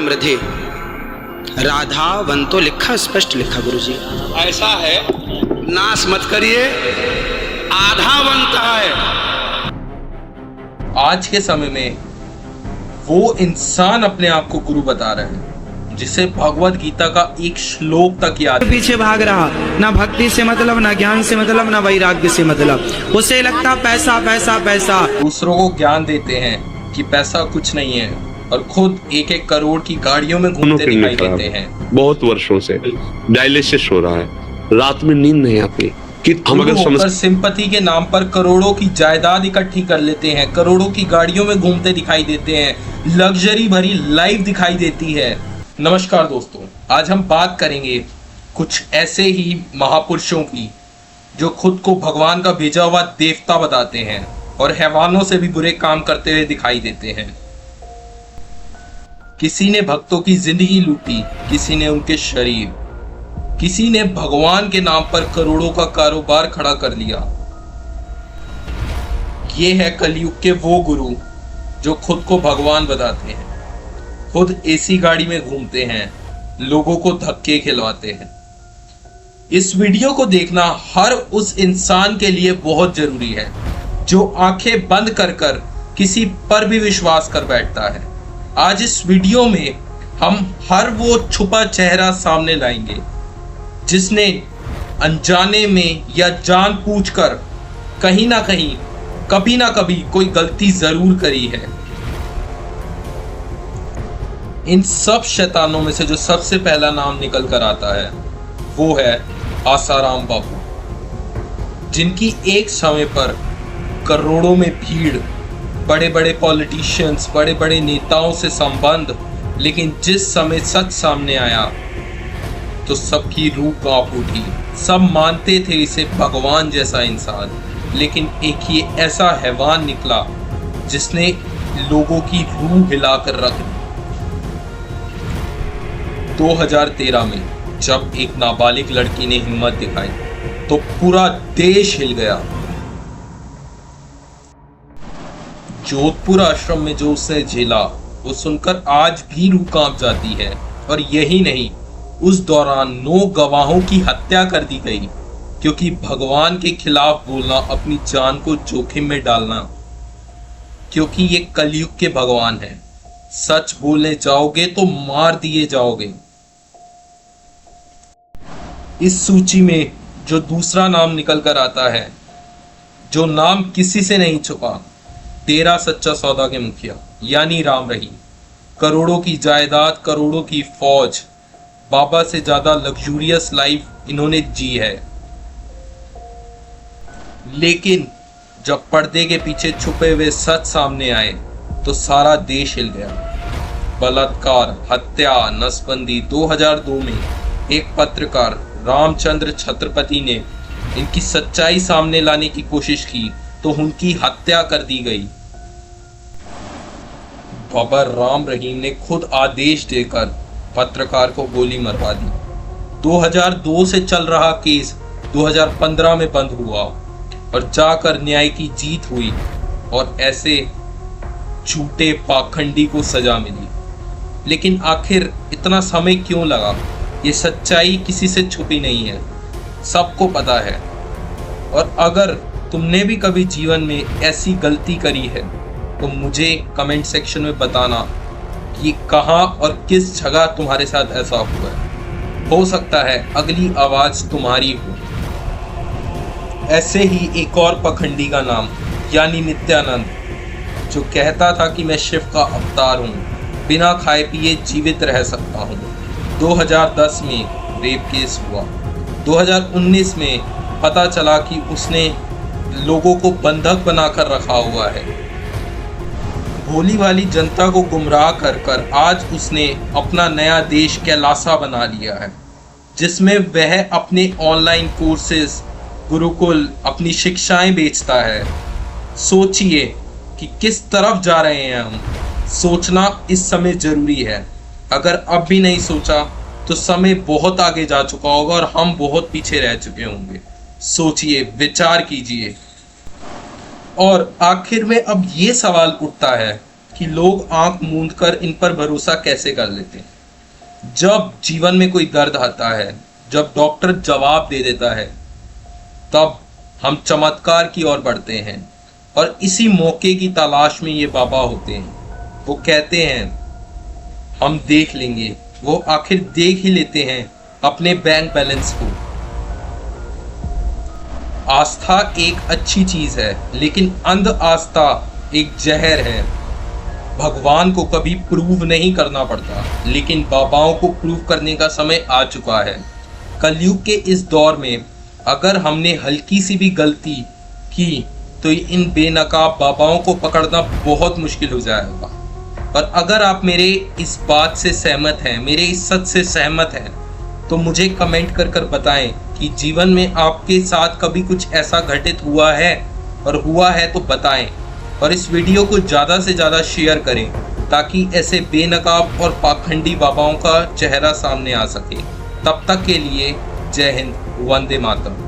मृधे राधावंतो लिखा, स्पष्ट लिखा गुरुजी। ऐसा है, नाश मत करिए, आधावंत है। आज के समय में वो इंसान अपने आप को गुरु बता रहे हैं जिसे भगवत गीता का एक श्लोक तक याद है। पीछे भाग रहा, ना भक्ति से मतलब, ना ज्ञान से मतलब, ना वैराग्य से मतलब। उसे लगता पैसा पैसा पैसा। दूसरों को ज्ञान देते हैं कि पैसा कुछ नहीं है और खुद एक एक करोड़ की गाड़ियों में घूमते दिखाई देते हैं। बहुत वर्षों से डायलिसिस हो रहा है, रात में नींद नहीं आती कि हम अगर समझ सिंपैथी के नाम पर करोड़ों की जायदाद इकट्ठी कर लेते हैं, करोड़ों की गाड़ियों में घूमते दिखाई देते हैं, लग्जरी भरी लाइफ दिखाई देती है। नमस्कार दोस्तों, आज हम बात करेंगे कुछ ऐसे ही महापुरुषों की जो खुद को भगवान का भेजा हुआ देवता बताते हैं और हैवानों से भी बुरे काम करते हुए दिखाई देते हैं। किसी ने भक्तों की जिंदगी लूटी, किसी ने उनके शरीर, किसी ने भगवान के नाम पर करोड़ों का कारोबार खड़ा कर लिया। ये है कलयुग के वो गुरु जो खुद को भगवान बताते हैं, खुद एसी गाड़ी में घूमते हैं, लोगों को धक्के खिलवाते हैं। इस वीडियो को देखना हर उस इंसान के लिए बहुत जरूरी है जो आंखें बंद कर कर किसी पर भी विश्वास कर बैठता है। आज इस वीडियो में हम हर वो छुपा चेहरा सामने लाएंगे जिसने अनजाने में या जानबूझकर कहीं ना कहीं, कभी ना कभी कोई गलती जरूर करी है। इन सब शैतानों में से जो सबसे पहला नाम निकल कर आता है वो है आसाराम बापू, जिनकी एक समय पर करोड़ों में भीड़, बड़े बड़े पॉलिटिशियंस, बड़े बड़े नेताओं से संबंध, लेकिन जिस समय सच सामने आया तो सबकी रूह कांप उठी। सब मानते थे इसे भगवान जैसा इंसान, लेकिन एक ये ऐसा हैवान निकला जिसने लोगों की रूह हिलाकर रख दी। 2013 में जब एक नाबालिग लड़की ने हिम्मत दिखाई तो पूरा देश हिल गया। जोधपुर आश्रम में जो उसने झेला वो सुनकर आज भी रूह कांप जाती है। और यही नहीं, उस दौरान 9 गवाहों की हत्या कर दी गई क्योंकि भगवान के खिलाफ बोलना अपनी जान को जोखिम में डालना, क्योंकि ये कलयुग के भगवान हैं। सच बोलने जाओगे तो मार दिए जाओगे। इस सूची में जो दूसरा नाम निकल कर आता है, जो नाम किसी से नहीं छुपा, तेरा सच्चा सौदा के मुखिया यानी राम रहीम। करोड़ों की जायदाद, करोड़ों की फौज, बाबा से ज्यादा लग्जूरियस लाइफ इन्होंने जी है। लेकिन जब पर्दे के पीछे छुपे हुए सच सामने आए तो सारा देश हिल गया। बलात्कार, हत्या, नसबंदी। 2002 में एक पत्रकार रामचंद्र छत्रपति ने इनकी सच्चाई सामने लाने की कोशिश की तो उनकी हत्या कर दी गई। बाबा राम रहीम ने खुद आदेश देकर पत्रकार को गोली मरवा दी। 2002 से चल रहा केस 2015 में बंद हुआ और जाकर न्याय की जीत हुई और ऐसे झूठे पाखंडी को सजा मिली। लेकिन आखिर इतना समय क्यों लगा? ये सच्चाई किसी से छुपी नहीं है, सबको पता है। और अगर तुमने भी कभी जीवन में ऐसी गलती करी है तो मुझे कमेंट सेक्शन में बताना कि कहाँ और किस जगह तुम्हारे साथ ऐसा हुआ है। हो सकता है अगली आवाज तुम्हारी हो। ऐसे ही एक और पखंडी का नाम यानी नित्यानंद, जो कहता था कि मैं शिव का अवतार हूँ, बिना खाए पिए जीवित रह सकता हूँ। 2010 में रेप केस हुआ। 2019 में पता चला कि उसने लोगों को बंधक बनाकर रखा हुआ है। भोली वाली जनता को गुमराह कर कर आज उसने अपना नया देश कैलासा बना लिया है, जिसमें वह अपने ऑनलाइन कोर्सेज, गुरुकुल, अपनी शिक्षाएं बेचता है। सोचिए कि किस तरफ जा रहे हैं हम। सोचना इस समय जरूरी है। अगर अब भी नहीं सोचा तो समय बहुत आगे जा चुका होगा और हम बहुत पीछे रह चुके होंगे। सोचिए, विचार कीजिए। और आखिर में अब ये सवाल उठता है कि लोग आंख मूंद कर इन पर भरोसा कैसे कर लेते हैं। जब जीवन में कोई दर्द आता है, जब डॉक्टर जवाब दे देता है, तब हम चमत्कार की ओर बढ़ते हैं और इसी मौके की तलाश में ये बाबा होते हैं। वो कहते हैं हम देख लेंगे, वो आखिर देख ही लेते हैं अपने बैंक बैलेंस को। आस्था एक अच्छी चीज है, लेकिन अंध आस्था एक जहर है। भगवान को कभी प्रूव नहीं करना पड़ता, लेकिन बाबाओं को प्रूव करने का समय आ चुका है। कलयुग के इस दौर में अगर हमने हल्की सी भी गलती की तो इन बेनकाब बाबाओं को पकड़ना बहुत मुश्किल हो जाएगा। और अगर आप मेरे इस बात से सहमत हैं, मेरे इस सच से सहमत हैं, तो मुझे कमेंट कर बताएं कि जीवन में आपके साथ कभी कुछ ऐसा घटित हुआ है, और हुआ है तो बताएं। और इस वीडियो को ज़्यादा से ज़्यादा शेयर करें ताकि ऐसे बेनकाब और पाखंडी बाबाओं का चेहरा सामने आ सके। तब तक के लिए जय हिंद, वंदे मातरम।